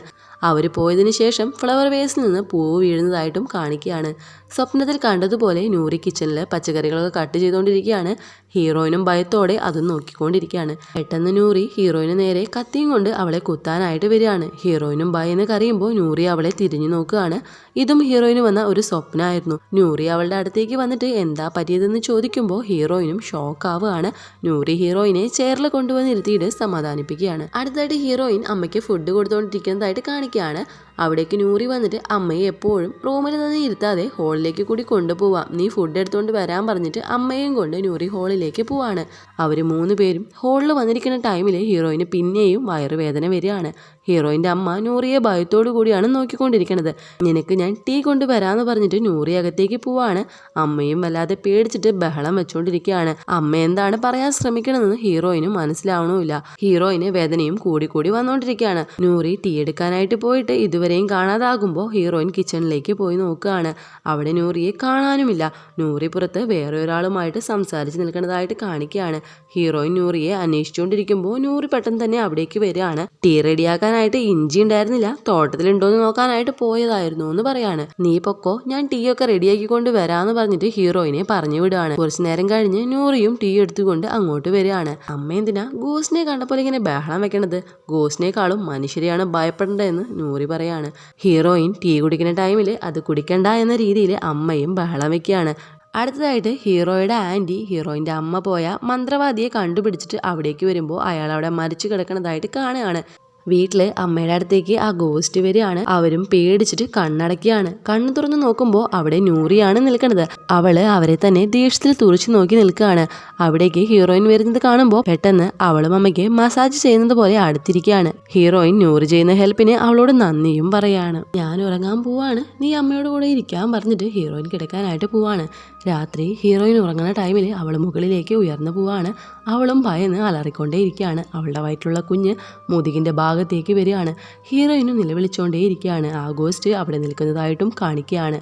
അവർ പോയതിനു ശേഷം ഫ്ലവർ വേസിൽ നിന്ന് പൂവ് വീഴുന്നതായിട്ടും കാണിക്കുകയാണ്. സ്വപ്നത്തിൽ കണ്ടതുപോലെ നൂറി കിച്ചണിൽ പച്ചക്കറികളൊക്കെ കട്ട് ചെയ്തുകൊണ്ടിരിക്കുകയാണ്. ഹീറോയിനും ഭയത്തോടെ അതും നോക്കിക്കൊണ്ടിരിക്കുകയാണ്. പെട്ടെന്ന് നൂറി ഹീറോയിന് നേരെ കത്തിയും കൊണ്ട് അവളെ കുത്താനായിട്ട് വരികയാണ്. ഹീറോയിനും ഭയന്ന് കരയുമ്പോൾ നൂറി അവളെ തിരിഞ്ഞു നോക്കുകയാണ്. ഇതും ഹീറോയിന് വന്ന ഒരു സ്വപ്നമായിരുന്നു. നൂറി അവളുടെ അടുത്തേക്ക് വന്നിട്ട് എന്താ പറ്റിയതെന്ന് ചോദിക്കുമ്പോൾ ഹീറോയിനും ഷോക്ക് ആവുകയാണ്. നൂറി ഹീറോയിനെ ചെയറിൽ കൊണ്ടുവന്ന് ഇരുത്തിയിട്ട് സമാധാനിപ്പിക്കുകയാണ്. അടുത്തായിട്ട് ഹീറോയിൻ അമ്മയ്ക്ക് ഫുഡ് കൊടുത്തുകൊണ്ടിരിക്കുന്നതായിട്ട് കാണിക്കുകയാണ്. അവിടേക്ക് നൂറി വന്നിട്ട് അമ്മയെ എപ്പോഴും റൂമിൽ തന്നെ ഇരുത്താതെ ഹോളിലേക്ക് കൂടി കൊണ്ടുപോവാം, നീ ഫുഡ് എടുത്തുകൊണ്ട് വരാൻ പറഞ്ഞിട്ട് അമ്മയും കൊണ്ട് നൂറി ഹോളിലേക്ക് പോവാണ്. അവർ 3 പേരും ഹോളിൽ വന്നിരിക്കുന്ന ടൈമിൽ ഹീറോയിന് പിന്നെയും വയറുവേദന വരികയാണ്. ഹീറോയിൻ്റെ അമ്മ നൂറിയെ ഭയത്തോടു കൂടിയാണ് നോക്കിക്കൊണ്ടിരിക്കുന്നത്. നിനക്ക് ഞാൻ ടീ കൊണ്ടുവരാമെന്ന് പറഞ്ഞിട്ട് നൂറി അകത്തേക്ക് പോവാണ്. അമ്മയും വല്ലാതെ പേടിച്ചിട്ട് ബഹളം വെച്ചുകൊണ്ടിരിക്കുകയാണ്. അമ്മ എന്താണ് പറയാൻ ശ്രമിക്കണമെന്ന് ഹീറോയിനും മനസ്സിലാവണമില്ല. ഹീറോയിന് വേദനയും കൂടി വന്നുകൊണ്ടിരിക്കുകയാണ്. നൂറി ടീ എടുക്കാനായിട്ട് പോയിട്ട് ഇതുവരെയും കാണാതാകുമ്പോൾ ഹീറോയിൻ കിച്ചണിലേക്ക് പോയി നോക്കുകയാണ്. അവിടെ നൂറിയെ കാണാനുമില്ല. നൂറി പുറത്ത് വേറെ ഒരാളുമായിട്ട് സംസാരിച്ച് നിൽക്കുന്നതായിട്ട് കാണിക്കുകയാണ്. ഹീറോയിൻ നൂറിയെ അന്വേഷിച്ചുകൊണ്ടിരിക്കുമ്പോൾ നൂറി പെട്ടെന്ന് തന്നെ അവിടേക്ക് വരികയാണ്. ടീ റെഡിയാക്കാനായിട്ട് ഇഞ്ചി ഉണ്ടായിരുന്നില്ല, തോട്ടത്തിലുണ്ടോയെന്ന് നോക്കാനായിട്ട് പോയതായിരുന്നു എന്ന് പറയാണ്. നീ പൊക്കോ, ഞാൻ ടീ ഒക്കെ റെഡിയാക്കിക്കൊണ്ട് വരാമെന്ന് പറഞ്ഞിട്ട് ഹീറോയിനെ പറഞ്ഞു വിടുകയാണ്. കുറച്ചു നേരം കഴിഞ്ഞ് നൂറിയും ടീ എടുത്തുകൊണ്ട് അങ്ങോട്ട് വരികയാണ്. അമ്മ എന്തിനാ ഗോസ്റ്റിനെ കണ്ടപ്പോൾ ഇങ്ങനെ ബഹളം വെക്കണത്, ഗോസ്റ്റിനേക്കാളും മനുഷ്യരെയാണ് ഭയപ്പെടേണ്ടതെന്ന് നൂറി പറയാണ്. ഹീറോയിൻ ടീ കുടിക്കുന്ന ടൈമിൽ അത് കുടിക്കണ്ട എന്ന രീതിയിൽ അമ്മയും ബഹളം വെക്കുകയാണ്. അടുത്തതായിട്ട് ഹീറോയുടെ ആൻറ്റി ഹീറോയിൻ്റെ അമ്മ പോയ മന്ത്രവാദിയെ കണ്ടുപിടിച്ചിട്ട് അവിടേക്ക് വരുമ്പോൾ അയാൾ അവിടെ മരിച്ചു കിടക്കുന്നതായിട്ട് കാണുകയാണ്. വീട്ടിൽ അമ്മയുടെ അടുത്തേക്ക് ആ ഗോസ്റ്റ് വരികയാണ്. അവരും പേടിച്ചിട്ട് കണ്ണടക്കുകയാണ്. കണ്ണു തുറന്ന് നോക്കുമ്പോൾ അവിടെ നൂറിയാണ് നിൽക്കുന്നത്. അവള് അവരെ തന്നെ ദേഷ്യത്തിൽ തുറച്ചു നോക്കി നിൽക്കുകയാണ്. അവിടേക്ക് ഹീറോയിൻ വരുന്നത് കാണുമ്പോൾ പെട്ടെന്ന് അവളും അമ്മയ്ക്ക് മസാജ് ചെയ്യുന്നത് പോലെ അടുത്തിരിക്കുകയാണ്. ഹീറോയിൻ നൂറി ചെയ്യുന്ന ഹെൽപ്പിന് അവളോട് നന്ദിയും പറയാണ്. ഞാൻ ഉറങ്ങാൻ പോവാണ്, നീ അമ്മയോട് കൂടെ ഇരിക്കാൻ പറഞ്ഞിട്ട് ഹീറോയിൻ കിടക്കാനായിട്ട് പോവാണ്. രാത്രി ഹീറോയിൻ ഉറങ്ങുന്ന ടൈമിൽ അവൾ മുകളിലേക്ക് ഉയർന്നു പോവാണ്. അവളും ഭയന്ന് അലറിക്കൊണ്ടേ ഇരിക്കുകയാണ്. അവളുടെ വയറ്റിലുള്ള കുഞ്ഞ് മുതുകിൻ്റെ ഭാഗത്തേക്ക് വരികയാണ്. ഹീറോയിനും നിലവിളിച്ചുകൊണ്ടേ ഇരിക്കുകയാണ്. ആ ഗോസ്റ്റ് അവിടെ നിൽക്കുന്നതായിട്ടും കാണിക്കുകയാണ്.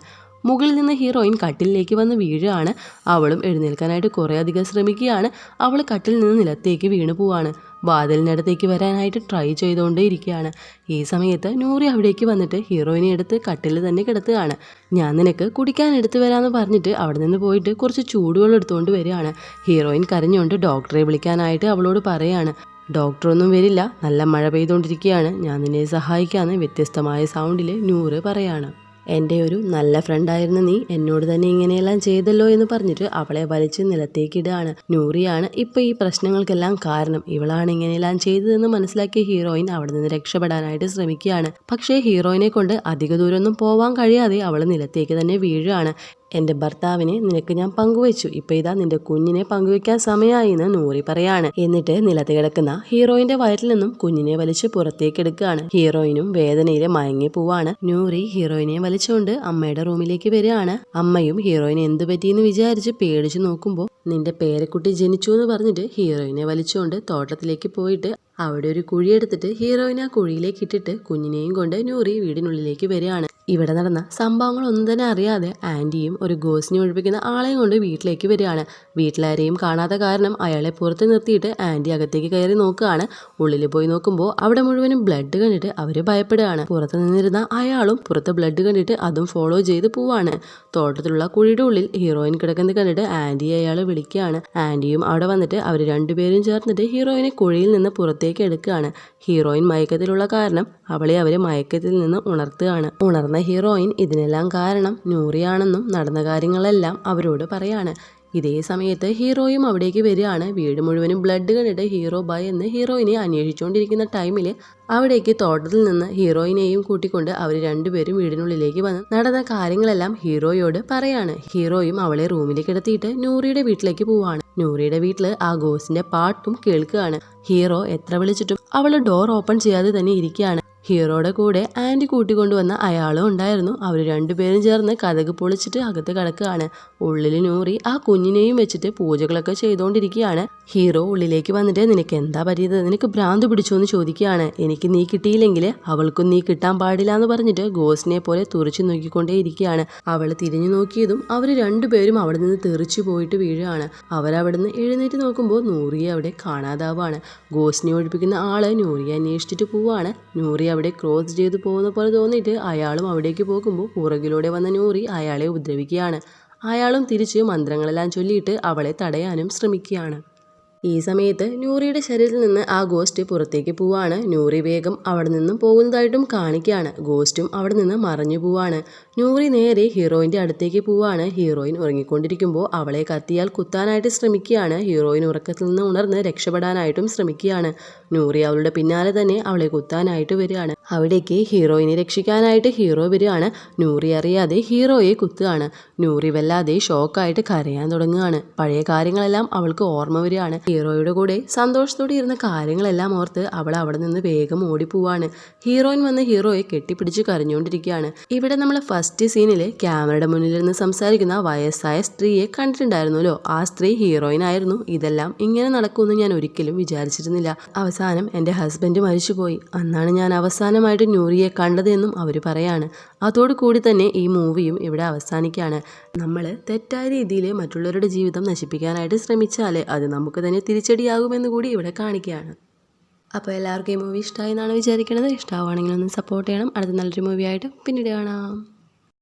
മുകളിൽ നിന്ന് ഹീറോയിൻ കട്ടിലേക്ക് വന്ന് വീഴുകയാണ്. അവളും എഴുന്നേൽക്കാനായിട്ട് കുറേ അധികം ശ്രമിക്കുകയാണ്. അവൾ കട്ടിൽ നിന്ന് നിലത്തേക്ക് വീണു പോവാണ്. വാതിലിനടുത്തേക്ക് വരാനായിട്ട് ട്രൈ ചെയ്തുകൊണ്ടേ ഇരിക്കുകയാണ്. ഈ സമയത്ത് നൂറി അവിടേക്ക് വന്നിട്ട് ഹീറോയിനെ എടുത്ത് കട്ടിൽ തന്നെ കിടത്തുകയാണ്. ഞാൻ നിനക്ക് കുടിക്കാൻ എടുത്തു വരാമെന്ന് പറഞ്ഞിട്ട് അവിടെ നിന്ന് പോയിട്ട് കുറച്ച് ചൂടുവെള്ളം എടുത്തുകൊണ്ട് വരികയാണ്. ഹീറോയിൻ കരഞ്ഞുകൊണ്ട് ഡോക്ടറെ വിളിക്കാനായിട്ട് അവളോട് പറയാണ്. ഡോക്ടറൊന്നും വരില്ല, നല്ല മഴ പെയ്തുകൊണ്ടിരിക്കുകയാണ്, ഞാൻ നിന്നെ സഹായിക്കാമെന്ന് വ്യത്യസ്തമായ സൗണ്ടിൽ നൂറ് പറയാണ്. എൻ്റെ ഒരു നല്ല ഫ്രണ്ടായിരുന്ന നീ എന്നോട് തന്നെ ഇങ്ങനെയെല്ലാം ചെയ്തല്ലോ എന്ന് പറഞ്ഞിട്ട് അവളെ വലിച്ച് നിലത്തേക്ക് ഇടുകയാണ്. നൂറിയാണ് ഇപ്പോൾ ഈ പ്രശ്നങ്ങൾക്കെല്ലാം കാരണം, ഇവളാണ് ഇങ്ങനെയെല്ലാം ചെയ്തതെന്ന് മനസ്സിലാക്കിയ ഹീറോയിൻ അവിടെ നിന്ന് രക്ഷപ്പെടാനായിട്ട് ശ്രമിക്കുകയാണ്. പക്ഷേ ഹീറോയിനെ കൊണ്ട് അധിക ദൂരമൊന്നും പോവാൻ കഴിയാതെ അവൾ നിലത്തേക്ക് തന്നെ വീഴുകയാണ്. എൻ്റെ ഭർത്താവിനെ നിനക്ക് ഞാൻ പങ്കുവെച്ചു, ഇപ്പം ഇതാ നിന്റെ കുഞ്ഞിനെ പങ്കുവെക്കാൻ സമയമായി എന്ന് നൂറി പറയാണ്. എന്നിട്ട് നിലത്ത് കിടക്കുന്ന ഹീറോയിന്റെ വയറ്റിൽ നിന്നും കുഞ്ഞിനെ വലിച്ച് പുറത്തേക്ക് എടുക്കുകയാണ്. ഹീറോയിനും വേദനയിൽ മയങ്ങി പോവാണ്. നൂറി ഹീറോയിനെ വലിച്ചുകൊണ്ട് അമ്മയുടെ റൂമിലേക്ക് വരികയാണ്. അമ്മയും ഹീറോയിനെ എന്ത് പറ്റിയെന്ന് വിചാരിച്ച് പേടിച്ച് നോക്കുമ്പോൾ നിന്റെ പേരക്കുട്ടി ജനിച്ചു എന്ന് പറഞ്ഞിട്ട് ഹീറോയിനെ വലിച്ചുകൊണ്ട് തോട്ടത്തിലേക്ക് പോയിട്ട് അവിടെ ഒരു കുഴിയെടുത്തിട്ട് ഹീറോയിനെ ആ കുഴിയിലേക്ക് ഇട്ടിട്ട് കുഞ്ഞിനെയും കൊണ്ട് നൂറി വീടിനുള്ളിലേക്ക് വരികയാണ്. ഇവിടെ നടന്ന സംഭവങ്ങളൊന്നും തന്നെ അറിയാതെ ആൻറ്റിയും ഒരു ഗോസ്റ്റിനെ ഒഴിപ്പിക്കുന്ന ആളെയും കൊണ്ട് വീട്ടിലേക്ക് വരികയാണ്. വീട്ടിലാരെയും കാണാത്ത കാരണം അയാളെ പുറത്ത് നിർത്തിയിട്ട് ആൻറ്റി അകത്തേക്ക് കയറി നോക്കുകയാണ്. ഉള്ളിൽ പോയി നോക്കുമ്പോൾ അവിടെ മുഴുവനും ബ്ലഡ് കണ്ടിട്ട് അവർ ഭയപ്പെടുകയാണ്. പുറത്ത് നിന്നിരുന്ന അയാളും പുറത്ത് ബ്ലഡ് കണ്ടിട്ട് അതും ഫോളോ ചെയ്ത് പോവാണ്. തോട്ടത്തിലുള്ള കുഴിയുടെ ഉള്ളിൽ ഹീറോയിൻ കിടക്കുന്നത് കണ്ടിട്ട് ആൻറ്റിയെ അയാൾ വിളിക്കുകയാണ്. ആൻറ്റിയും അവിടെ വന്നിട്ട് അവർ രണ്ടുപേരും ചേർന്നിട്ട് ഹീറോയിനെ കുഴിയിൽ നിന്ന് പുറത്തേക്ക് എടുക്കുകയാണ്. ഹീറോയിൻ മയക്കത്തിലുള്ള കാരണം അവളെ അവർ മയക്കത്തിൽ നിന്ന് ഉണർത്തുകയാണ്. ഉണർന്ന ഹീറോയിൻ ഇതിനെല്ലാം കാരണം നൂറിയാണെന്നും നടന്ന കാര്യങ്ങളെല്ലാം അവരോട് പറയാണ്. ഇതേ സമയത്ത് ഹീറോയും അവിടേക്ക് വരികയാണ്. വീട് മുഴുവനും ബ്ലഡ് കണ്ടിട്ട് ഹീറോ ഭയന്ന് ഹീറോയിനെ അന്വേഷിച്ചുകൊണ്ടിരിക്കുന്ന ടൈമിൽ അവിടേക്ക് തോട്ടത്തിൽ നിന്ന് ഹീറോയിനെയും കൂട്ടിക്കൊണ്ട് അവർ രണ്ടുപേരും വീടിനുള്ളിലേക്ക് വന്ന് നടന്ന കാര്യങ്ങളെല്ലാം ഹീറോയോട് പറയാണ്. ഹീറോയും അവളെ റൂമിലേക്ക് എടുത്തിട്ട് നൂറിയുടെ വീട്ടിലേക്ക് പോവാണ്. നൂറിയുടെ വീട്ടിൽ ആ ഗോസ്റ്റിന്റെ പാട്ടും കേൾക്കുകയാണ്. ഹീറോ എത്ര വിളിച്ചിട്ടും അവൾ ഡോർ ഓപ്പൺ ചെയ്യാതെ തന്നെ ഇരിക്കുകയാണ്. ഹീറോയുടെ കൂടെ ആൻറ്റി കൂട്ടിക്കൊണ്ടുവന്ന അയാളും ഉണ്ടായിരുന്നു. അവർ രണ്ടുപേരും ചേർന്ന് കതക് പൊളിച്ചിട്ട് അകത്ത് കിടക്കുകയാണ്. ഉള്ളിൽ നൂറി ആ കുഞ്ഞിനെയും വെച്ചിട്ട് പൂജകളൊക്കെ ചെയ്തുകൊണ്ടിരിക്കുകയാണ്. ഹീറോ ഉള്ളിലേക്ക് വന്നിട്ട് നിനക്ക് എന്താ പറ്റിയത്, നിനക്ക് ഭ്രാന്ത് പിടിച്ചു എന്ന് ചോദിക്കുകയാണ്. എനിക്ക് നീ കിട്ടിയില്ലെങ്കിൽ അവൾക്കും നീ കിട്ടാൻ പാടില്ല എന്ന് പറഞ്ഞിട്ട് ഗോസ്റ്റിനെ പോലെ തുറച്ചു നോക്കിക്കൊണ്ടേ ഇരിക്കുകയാണ്. അവൾ തിരിഞ്ഞു നോക്കിയതും അവർ രണ്ടുപേരും അവിടെ നിന്ന് തെറിച്ചു പോയിട്ട് വീഴുകയാണ്. അവരവിടുന്ന് എഴുന്നേറ്റ് നോക്കുമ്പോൾ നൂറിയെ അവിടെ കാണാതാവാണ്. ഗോസ്റ്റിനെ ഒഴിപ്പിക്കുന്ന ആള് നൂറിയെ അന്വേഷിച്ചിട്ട് പോവാണ്. നൂറി അവിടെ ക്രോസ് ചെയ്ത് പോകുന്ന പോലെ തോന്നിയിട്ട് അയാളും അവിടേക്ക് പോകുമ്പോൾ പുറകിലൂടെ വന്ന നൂറി അയാളെ ഉപദ്രവിക്കുകയാണ്. അയാളും തിരിച്ച് മന്ത്രങ്ങളെല്ലാം ചൊല്ലിയിട്ട് അവളെ തടയാനും ശ്രമിക്കുകയാണ്. ഈ സമയത്ത് നൂറിയുടെ ശരീരത്തിൽ നിന്ന് ആ ഗോസ്റ്റ് പുറത്തേക്ക് പോവാണ്. നൂറി വേഗം അവിടെ നിന്നും പോകുന്നതായിട്ടും കാണിക്കുകയാണ്. ഗോസ്റ്റും അവിടെ നിന്ന് മറഞ്ഞു പോവാണ്. നൂറി നേരെ ഹീറോയിൻ്റെ അടുത്തേക്ക് പോവാണ്. ഹീറോയിൻ ഉറങ്ങിക്കൊണ്ടിരിക്കുമ്പോൾ അവളെ കത്തിയാൽ കുത്താനായിട്ട് ശ്രമിക്കുകയാണ്. ഹീറോയിൻ ഉറക്കത്തിൽ നിന്ന് ഉണർന്ന് രക്ഷപ്പെടാനായിട്ടും ശ്രമിക്കുകയാണ്. നൂറി അവളുടെ പിന്നാലെ തന്നെ അവളെ കുത്താനായിട്ട് വരികയാണ്. അവിടേക്ക് ഹീറോയിനെ രക്ഷിക്കാനായിട്ട് ഹീറോ വരികയാണ്. നൂറി അറിയാതെ ഹീറോയെ കുത്തുകയാണ്. നൂറി വല്ലാതെ ഷോക്കായിട്ട് കരയാൻ തുടങ്ങുകയാണ്. പഴയ കാര്യങ്ങളെല്ലാം അവൾക്ക് ഓർമ്മ വരികയാണ്. ഹീറോയുടെ കൂടെ സന്തോഷത്തോടെ ഇരുന്ന കാര്യങ്ങളെല്ലാം ഓർത്ത് അവൾ അവിടെ നിന്ന് വേഗം ഓടിപ്പോവാണ്. ഹീറോയിൻ വന്ന് ഹീറോയെ കെട്ടിപ്പിടിച്ച് കരഞ്ഞുകൊണ്ടിരിക്കുകയാണ്. ഇവിടെ നമ്മൾ ഫസ്റ്റ് സീനിൽ ക്യാമറയുടെ മുന്നിലിരുന്ന് സംസാരിക്കുന്ന വയസ്സായ സ്ത്രീയെ കണ്ടിട്ടുണ്ടായിരുന്നല്ലോ. ആ സ്ത്രീ ഹീറോയിൻ ആയിരുന്നു. ഇതെല്ലാം ഇങ്ങനെ നടക്കുമെന്ന് ഞാൻ ഒരിക്കലും വിചാരിച്ചിരുന്നില്ല. അവസാനം എൻ്റെ ഹസ്ബൻഡ് മരിച്ചുപോയി. അന്നാണ് ഞാൻ അവസാനമായിട്ട് നൂറിയെ കണ്ടത് എന്നും അവർ പറയാണ്. അതോടു കൂടി തന്നെ ഈ മൂവിയും ഇവിടെ അവസാനിക്കുകയാണ്. നമ്മൾ തെറ്റായ രീതിയിൽ മറ്റുള്ളവരുടെ ജീവിതം നശിപ്പിക്കാനായിട്ട് ശ്രമിച്ചാൽ അത് നമുക്ക് തന്നെ തിരിച്ചടിയാകുമെന്ന് കൂടി ഇവിടെ കാണിക്കുകയാണ്. അപ്പോൾ എല്ലാവർക്കും ഈ മൂവി ഇഷ്ടമായി എന്നാണ് വിചാരിക്കുന്നത്. ഇഷ്ടമാവുകയാണെങ്കിൽ ഒന്ന് സപ്പോർട്ട് ചെയ്യണം. അടുത്ത നല്ലൊരു മൂവിയായിട്ട് പിന്നീട് കാണാം.